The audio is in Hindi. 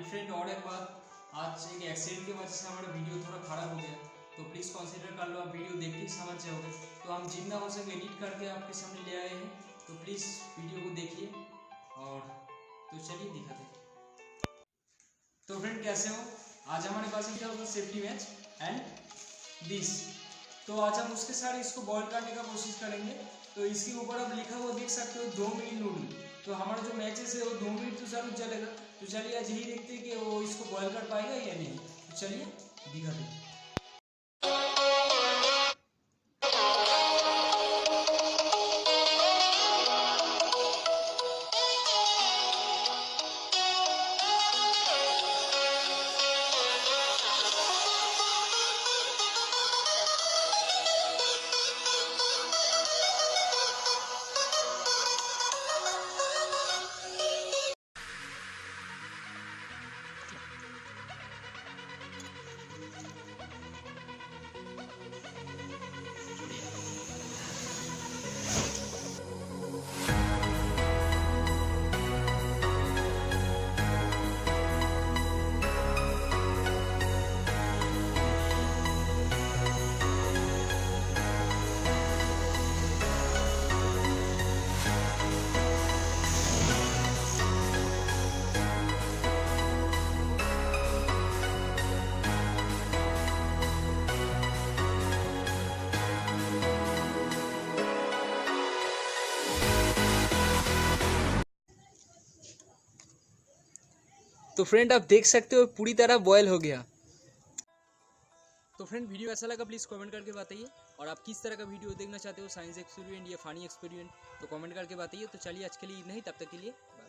फ्रेंड और एक बात, आज एक एक्सीडेंट की वजह से हमारा वीडियो थोड़ा खराब हो गया, तो प्लीज़ कंसीडर कर लो, आप वीडियो देख के समझ जाओगे। तो हम जितना हो सके एडिट करके आपके सामने ले आए हैं, तो प्लीज़ वीडियो को देखिए। और तो चलिए दिखाते हैं। तो फ्रेंड कैसे हो? आज हमारे पास क्या होगा, सेफ्टी मैच एंड दिस। तो आज हम उसके साथ इसको बॉयल करने का कोशिश करेंगे। तो इसके ऊपर आप लिखा हुआ देख सकते हो 2 मिनट नूडल। तो हमारा जो मैचेस है वो 2 मिनट तो जरूर चलेगा। तो चलिए आज यही देखते हैं कि वो इसको बॉयल कर पाएगा या नहीं। तो चलिए दिखाते हैं। तो फ्रेंड आप देख सकते हो पूरी तरह बॉयल हो गया। तो फ्रेंड वीडियो ऐसा लगा प्लीज़ कमेंट करके बताइए, और आप किस तरह का वीडियो देखना चाहते हो, साइंस एक्सपेरिमेंट या फनी एक्सपेरिमेंट, तो कमेंट करके बताइए। तो चलिए आज के लिए नहीं, तब तक के लिए बाय।